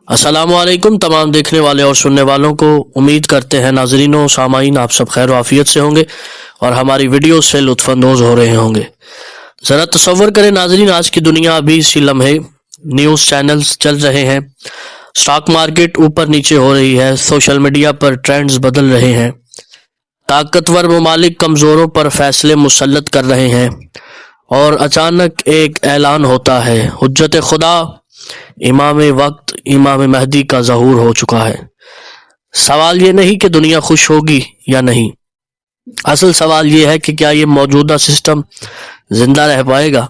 السلام علیکم تمام دیکھنے والے اور سننے والوں کو، امید کرتے ہیں ناظرین و سامعین آپ سب خیر و عافیت سے ہوں گے اور ہماری ویڈیو سے لطف اندوز ہو رہے ہوں گے۔ ذرا تصور کریں ناظرین، آج کی دنیا ابھی اسی لمحے نیوز چینلز چل رہے ہیں، سٹاک مارکیٹ اوپر نیچے ہو رہی ہے، سوشل میڈیا پر ٹرینڈز بدل رہے ہیں، طاقتور ممالک کمزوروں پر فیصلے مسلط کر رہے ہیں، اور اچانک ایک اعلان ہوتا ہے، حجت خدا امام وقت امام مہدی کا ظہور ہو چکا ہے۔ سوال یہ نہیں کہ دنیا خوش ہوگی یا نہیں، اصل سوال یہ ہے کہ کیا یہ موجودہ سسٹم زندہ رہ پائے گا؟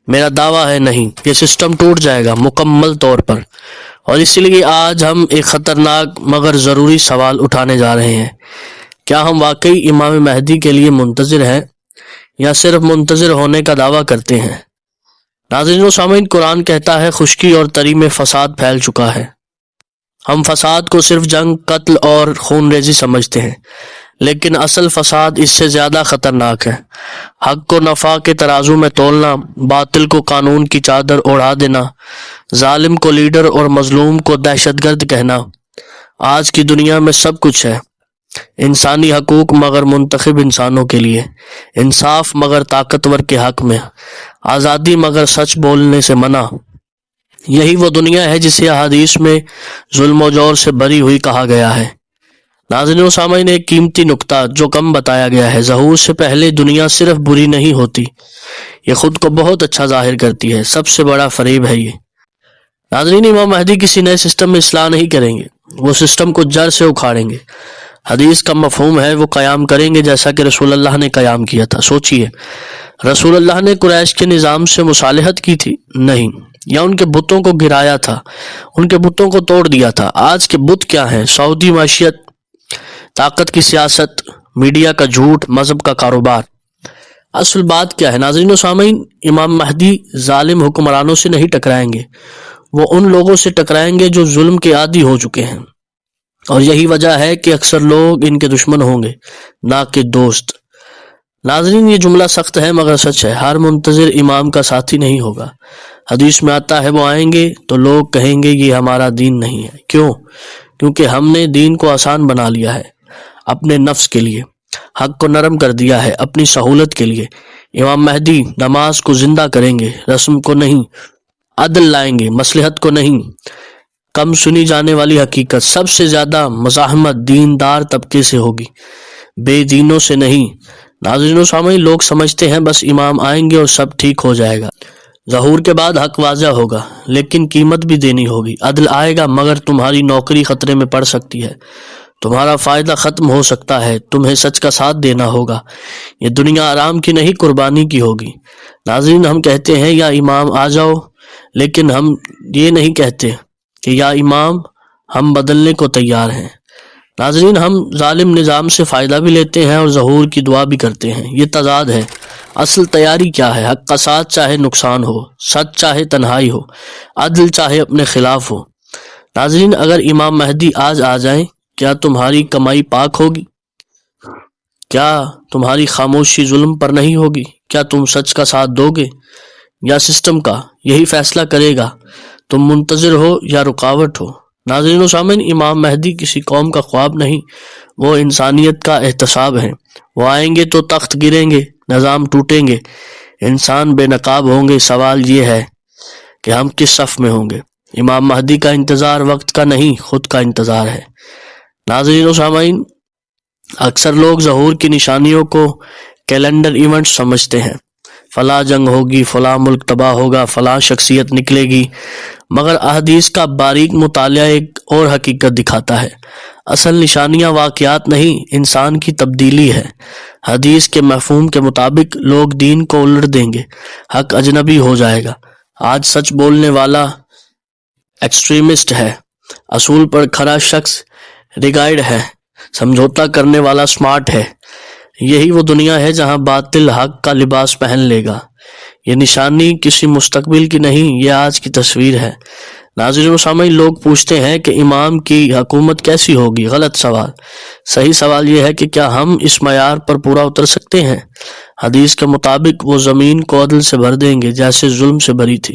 میرا دعویٰ ہے نہیں، یہ سسٹم ٹوٹ جائے گا مکمل طور پر، اور اسی لیے آج ہم ایک خطرناک مگر ضروری سوال اٹھانے جا رہے ہیں۔ کیا ہم واقعی امام مہدی کے لیے منتظر ہیں یا صرف منتظر ہونے کا دعویٰ کرتے ہیں؟ ناظرین و سامعین، قرآن کہتا ہے خشکی اور تری میں فساد پھیل چکا ہے۔ ہم فساد کو صرف جنگ، قتل اور خون ریزی سمجھتے ہیں، لیکن اصل فساد اس سے زیادہ خطرناک ہے۔ حق کو نفع کے ترازو میں تولنا، باطل کو قانون کی چادر اوڑھا دینا، ظالم کو لیڈر اور مظلوم کو دہشت گرد کہنا۔ آج کی دنیا میں سب کچھ ہے، انسانی حقوق مگر منتخب انسانوں کے لیے، انصاف مگر طاقتور کے حق میں، آزادی مگر سچ بولنے سے منع۔ یہی وہ دنیا ہے جسے احادیث میں ظلم و جور سے بری ہوئی کہا گیا ہے۔ ناظرین و سامعین، ایک قیمتی نکتہ جو کم بتایا گیا ہے، ظہور سے پہلے دنیا صرف بری نہیں ہوتی، یہ خود کو بہت اچھا ظاہر کرتی ہے۔ سب سے بڑا فریب ہے یہ۔ ناظرین، امام مہدی کسی نئے سسٹم میں اصلاح نہیں کریں گے، وہ سسٹم کو جڑ سے اکھاڑیں گے۔ حدیث کا مفہوم ہے وہ قیام کریں گے جیسا کہ رسول اللہ نے قیام کیا تھا۔ سوچئے، رسول اللہ نے قریش کے نظام سے مصالحت کی تھی؟ نہیں، یا ان کے بتوں کو گرایا تھا، ان کے بتوں کو توڑ دیا تھا۔ آج کے بت کیا ہیں؟ سعودی معیشت، طاقت کی سیاست، میڈیا کا جھوٹ، مذہب کا کاروبار۔ اصل بات کیا ہے ناظرین و سامعین؟ امام مہدی ظالم حکمرانوں سے نہیں ٹکرائیں گے، وہ ان لوگوں سے ٹکرائیں گے جو ظلم کے عادی ہو چکے ہیں، اور یہی وجہ ہے کہ اکثر لوگ ان کے دشمن ہوں گے نہ کہ دوست۔ ناظرین، یہ جملہ سخت ہے مگر سچ ہے، ہر منتظر امام کا ساتھی نہیں ہوگا۔ حدیث میں آتا ہے وہ آئیں گے تو لوگ کہیں گے یہ ہمارا دین نہیں ہے۔ کیوں؟ کیونکہ ہم نے دین کو آسان بنا لیا ہے اپنے نفس کے لیے، حق کو نرم کر دیا ہے اپنی سہولت کے لیے۔ امام مہدی نماز کو زندہ کریں گے، رسم کو نہیں، عدل لائیں گے، مصلحت کو نہیں۔ کم سنی جانے والی حقیقت، سب سے زیادہ مزاحمت دیندار طبقے سے ہوگی، بے دینوں سے نہیں۔ ناظرین و سامعین، لوگ سمجھتے ہیں بس امام آئیں گے اور سب ٹھیک ہو جائے گا۔ ظہور کے بعد حق واضح ہوگا، لیکن قیمت بھی دینی ہوگی۔ عدل آئے گا مگر تمہاری نوکری خطرے میں پڑ سکتی ہے، تمہارا فائدہ ختم ہو سکتا ہے، تمہیں سچ کا ساتھ دینا ہوگا۔ یہ دنیا آرام کی نہیں، قربانی کی ہوگی۔ ناظرین، ہم کہتے ہیں یا امام آ جاؤ، لیکن ہم یہ نہیں کہتے کہ یا امام ہم بدلنے کو تیار ہیں۔ ناظرین، ہم ظالم نظام سے فائدہ بھی لیتے ہیں اور ظہور کی دعا بھی کرتے ہیں، یہ تضاد ہے۔ اصل تیاری کیا ہے؟ حق کا ساتھ چاہے نقصان ہو، سچ چاہے تنہائی ہو، عدل چاہے اپنے خلاف ہو۔ ناظرین، اگر امام مہدی آج آ جائیں، کیا تمہاری کمائی پاک ہوگی؟ کیا تمہاری خاموشی ظلم پر نہیں ہوگی؟ کیا تم سچ کا ساتھ دو گے یا سسٹم کا؟ یہی فیصلہ کرے گا تم منتظر ہو یا رکاوٹ ہو۔ ناظرین و سامعین، امام مہدی کسی قوم کا خواب نہیں، وہ انسانیت کا احتساب ہے۔ وہ آئیں گے تو تخت گریں گے، نظام ٹوٹیں گے، انسان بے نقاب ہوں گے۔ سوال یہ ہے کہ ہم کس صف میں ہوں گے؟ امام مہدی کا انتظار وقت کا نہیں، خود کا انتظار ہے۔ ناظرین و سامعین، اکثر لوگ ظہور کی نشانیوں کو کیلنڈر ایونٹ سمجھتے ہیں، فلاں جنگ ہوگی، فلاں ملک تباہ ہوگا، فلاں شخصیت نکلے گی، مگر احادیث کا باریک مطالعہ ایک اور حقیقت دکھاتا ہے۔ اصل نشانیاں واقعات نہیں، انسان کی تبدیلی ہے۔ حدیث کے مفہوم کے مطابق لوگ دین کو الٹ دیں گے، حق اجنبی ہو جائے گا۔ آج سچ بولنے والا ایکسٹریمسٹ ہے، اصول پر کھڑا شخص ریگائڈ ہے، سمجھوتا کرنے والا سمارٹ ہے۔ یہی وہ دنیا ہے جہاں باطل حق کا لباس پہن لے گا۔ یہ نشانی کسی مستقبل کی نہیں، یہ آج کی تصویر ہے۔ ناظرین و سامعین، لوگ پوچھتے ہیں کہ امام کی حکومت کیسی ہوگی؟ غلط سوال۔ صحیح سوال یہ ہے کہ کیا ہم اس معیار پر پورا اتر سکتے ہیں؟ حدیث کے مطابق وہ زمین کو عدل سے بھر دیں گے جیسے ظلم سے بھری تھی۔